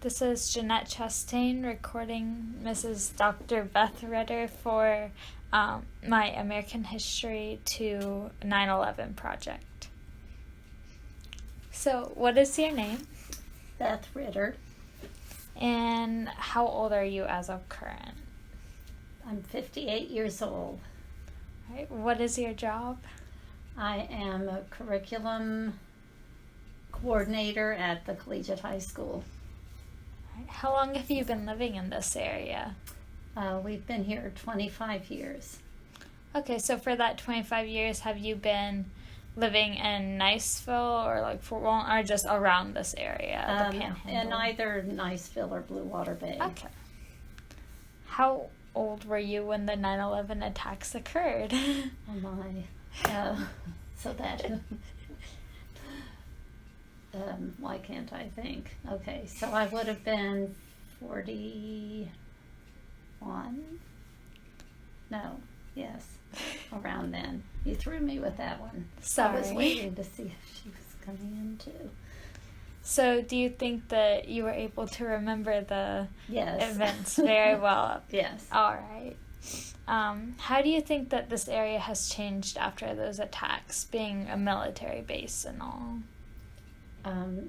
This is Jeanette Chastain recording Mrs. Dr. Beth Ritter for my American History to 9/11 project. So, what is your name? Beth Ritter. And how old are you as of current? I'm 58 years old. All right. What is your job? I am a curriculum coordinator at the Collegiate High School. All right. How long have you been living in this area? We've been here 25 years. Okay, so for that 25 years, have you been living in Niceville or just around this area, the Panhandle? In either Niceville or Blue Water Bay. Okay. How old were you when the 9/11 attacks occurred? Oh my. So that... why can't I think? Okay, so I would have been 41? No, yes, around then. You threw me with that one. Sorry. I was waiting to see if she was coming in too. So do you think that you were able to remember the Yes. events very well? Yes. All right. How do you think that this area has changed after those attacks, being a military base and all?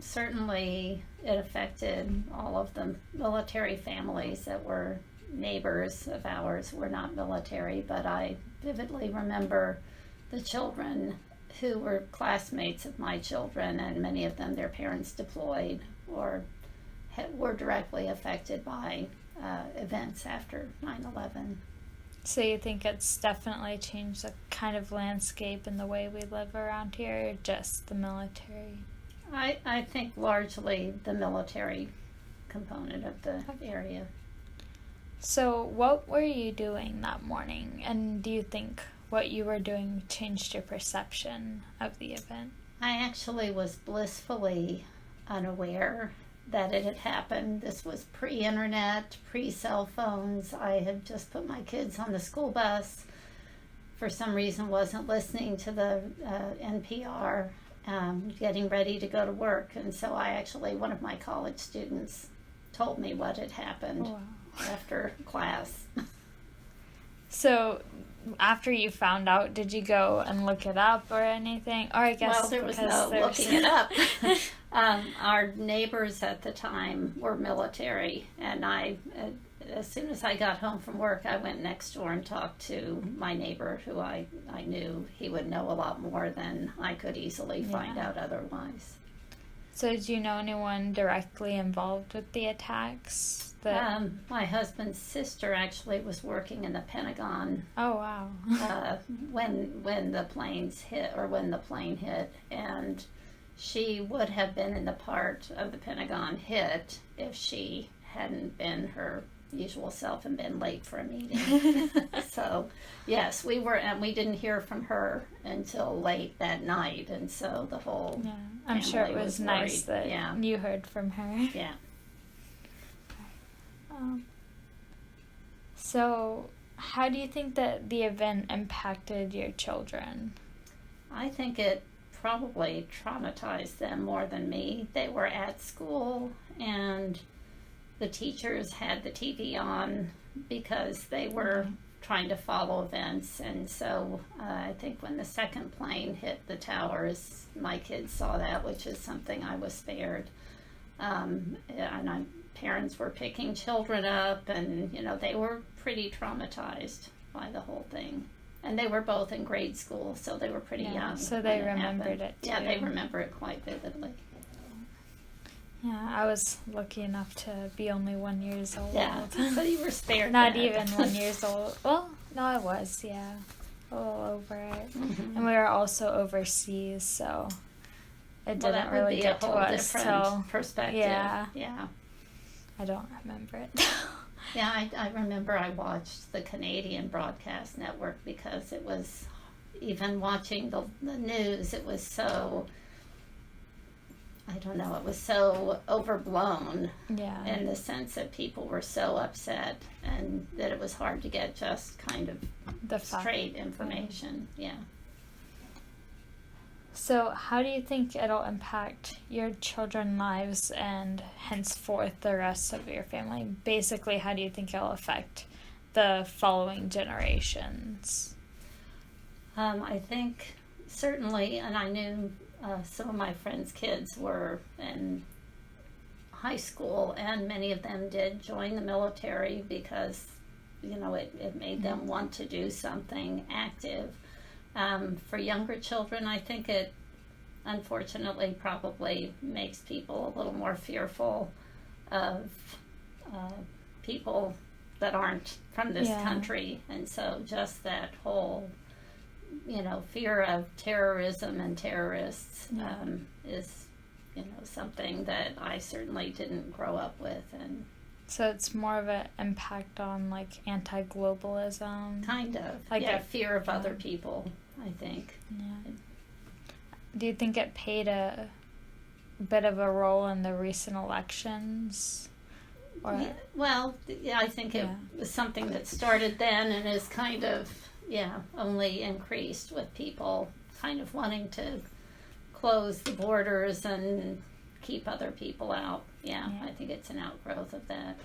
Certainly it affected all of the military families that were neighbors of ours. Were not military, but I vividly remember the children who were classmates of my children, and many of them, their parents deployed or were directly affected by events after 9/11. So you think it's definitely changed the kind of landscape and the way we live around here, or just the military? I think largely the military component of the area. So what were you doing that morning, and do you think what you were doing changed your perception of the event? I actually was blissfully unaware that it had happened. This was pre-internet, pre-cell phones. I had just put my kids on the school bus. For some reason wasn't listening to the NPR, getting ready to go to work. And so one of my college students told me what had happened. Wow. After class. So after you found out, did you go and look it up or anything? Or I guess well, there was no looking it up. Our neighbors at the time were military, and as soon as I got home from work, I went next door and talked to my neighbor, who I knew he would know a lot more than I could easily find out otherwise. So did you know anyone directly involved with the attacks? My husband's sister actually was working in the Pentagon. Oh, wow. when the planes hit, or when the plane hit, and she would have been in the part of the Pentagon hit if she hadn't been her usual self and been late for a meeting. So, yes, we were, and we didn't hear from her until late that night, and so the whole I'm sure it was nice that you heard from her. Yeah. So, how do you think that the event impacted your children? I think it probably traumatized them more than me. They were at school, and the teachers had the TV on because they were trying to follow events. And so I think when the second plane hit the towers, my kids saw that, which is something I was spared. Parents were picking children up, and they were pretty traumatized by the whole thing. And they were both in grade school, so they were pretty young. So they remembered it too. Yeah, they remember it quite vividly. Yeah, I was lucky enough to be only 1 year old. Yeah, so you were spared. Not even 1 year old. Well, no, I was, yeah. A little over it. Mm-hmm. And we were also overseas, so it didn't really get to us till perspective. Yeah. I don't remember it. Yeah, I remember I watched the Canadian Broadcast Network because it was, even watching the news, it was so, I don't know, it was so overblown. Yeah. In the sense that people were so upset, and that it was hard to get just kind of straight information. Yeah. So how do you think it'll impact your children's lives and henceforth the rest of your family? Basically, how do you think it'll affect the following generations? I think certainly, and I knew some of my friends' kids were in high school, and many of them did join the military because, it made them want to do something active. For younger children, I think it unfortunately probably makes people a little more fearful of people that aren't from this country. And so just that whole, fear of terrorism and terrorists is, something that I certainly didn't grow up with. And so it's more of an impact on like anti-globalism? Kind of. Fear of other people, I think. Yeah. Do you think it played a bit of a role in the recent elections? Or? I think it was something that started then and is kind of, only increased with people kind of wanting to close the borders and keep other people out. I think it's an outgrowth of that.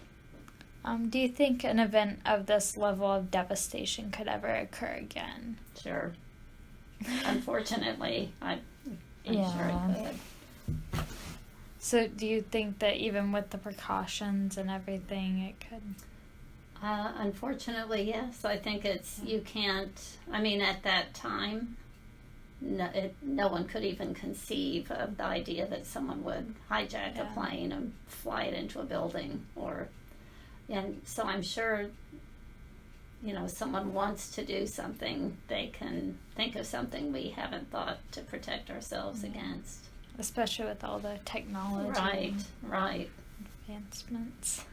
Do you think an event of this level of devastation could ever occur again? Sure. Unfortunately, I'm sure it could. So do you think that even with the precautions and everything, it could? Unfortunately, yes. I think you can't, at that time, no one could even conceive of the idea that someone would hijack a plane and fly it into a building. And so I'm sure, someone wants to do something, they can think of something we haven't thought to protect ourselves against. Especially with all the technology. Right. Advancements.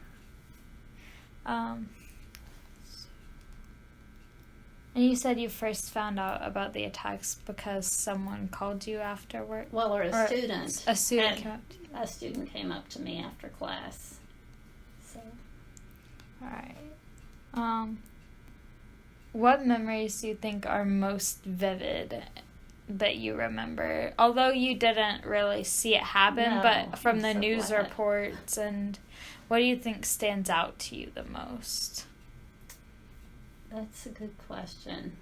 And you said you first found out about the attacks because someone called you afterward? Well, or a student. A student came up to you. A student came up to me after class. So. All right. What memories do you think are most vivid that you remember? Although you didn't really see it happen, but from the news reports, and what do you think stands out to you the most? That's a good question.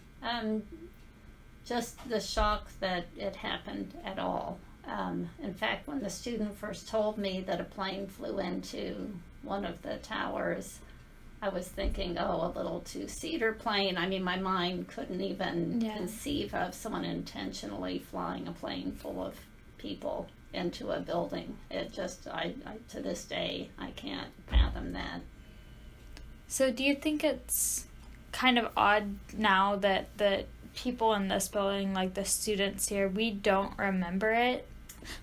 Just the shock that it happened at all. In fact, when the student first told me that a plane flew into one of the towers, I was thinking, a little two-seater plane. My mind couldn't even conceive of someone intentionally flying a plane full of people into a building. It just, I to this day, I can't fathom that. So do you think it's kind of odd now that the people in this building, like the students here, we don't remember it?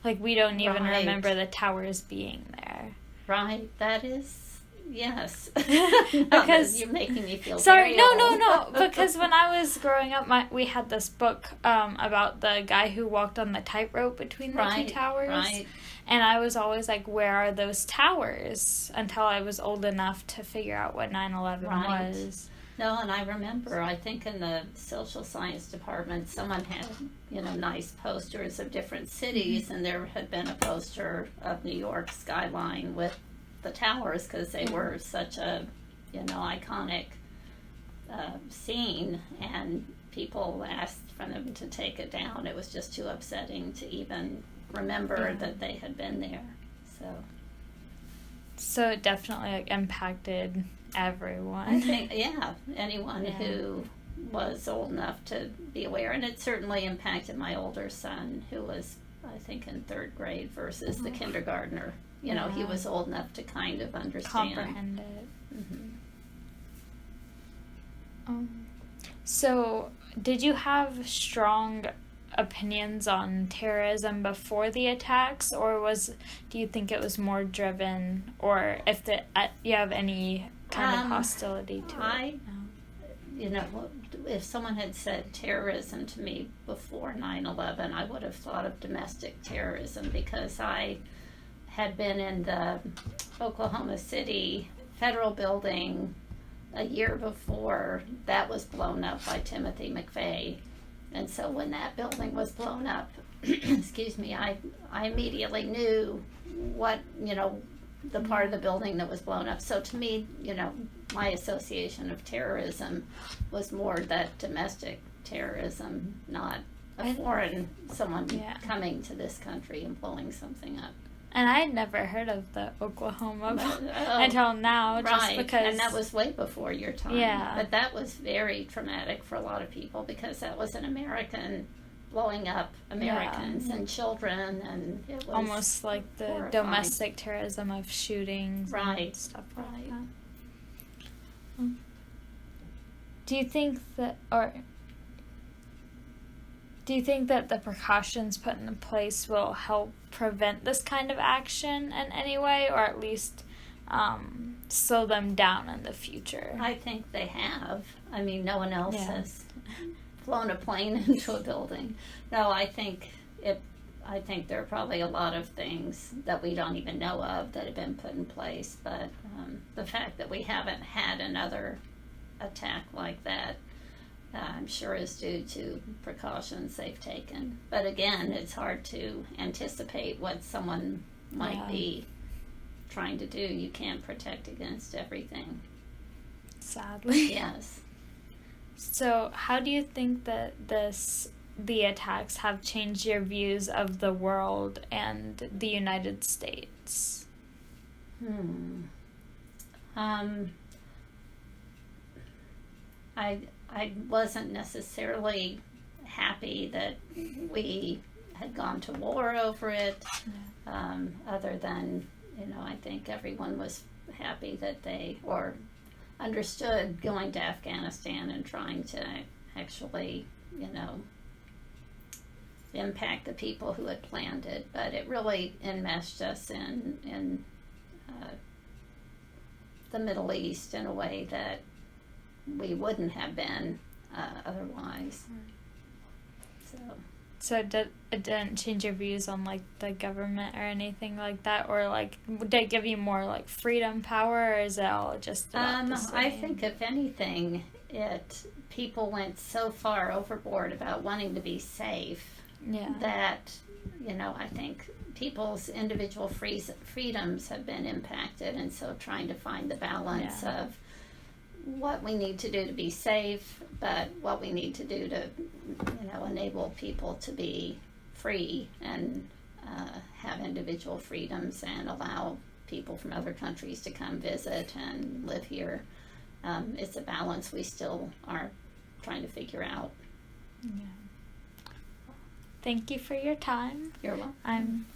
Like, we don't even remember the towers being there. Right, that is... Yes. Because you're making me feel sorry, very old. No. Because when I was growing up, we had this book about the guy who walked on the tightrope between the two towers. Right. And I was always like, where are those towers? Until I was old enough to figure out what 9/11 was. No, and I remember, I think in the social science department, someone had, nice posters of different cities, and there had been a poster of New York skyline with the towers because they were such a, iconic scene, and people asked for them to take it down. It was just too upsetting to even remember that they had been there. So it definitely impacted everyone. I think, anyone who was old enough to be aware, and it certainly impacted my older son, who was, I think, in third grade versus the kindergartner. He was old enough to kind of understand. Comprehend it. Mm-hmm. So, did you have strong opinions on terrorism before the attacks, or do you think it was more driven, or if you have any kind of hostility to it? If someone had said terrorism to me before 9/11, I would have thought of domestic terrorism, because I had been in the Oklahoma City Federal Building a year before that was blown up by Timothy McVeigh. And so when that building was blown up, excuse me, I immediately knew what, the part of the building that was blown up. So to me, my association of terrorism was more that domestic terrorism, not a foreign someone coming to this country and blowing something up. And I had never heard of the Oklahoma until now, just because. And that was way before your time. Yeah. But that was very traumatic for a lot of people because that was an American blowing up Americans and children, and it was almost like the horrifying. Domestic terrorism of shootings and stuff like that. Do you think that the precautions put in place will help prevent this kind of action in any way, or at least slow them down in the future? I think they have. I mean, no one else has flown a plane into a building. No, I think there are probably a lot of things that we don't even know of that have been put in place, but the fact that we haven't had another attack like that, I'm sure is due to precautions they've taken. But again, it's hard to anticipate what someone might be trying to do. You can't protect against everything. Sadly. Yes. So how do you think that the attacks have changed your views of the world and the United States? I wasn't necessarily happy that we had gone to war over it, other than, I think everyone was happy that they, or understood going to Afghanistan and trying to actually, impact the people who had planned it. But it really enmeshed us in the Middle East in a way that we wouldn't have been otherwise. So it didn't change your views on like the government or anything like that, or like did it give you more like freedom, power, or is it all just about the same? I think if anything, people went so far overboard about wanting to be safe that I think people's individual freedoms have been impacted, and so trying to find the balance of what we need to do to be safe, but what we need to do to, enable people to be free and have individual freedoms and allow people from other countries to come visit and live here. It's a balance we still are trying to figure out. Yeah. Thank you for your time. You're welcome.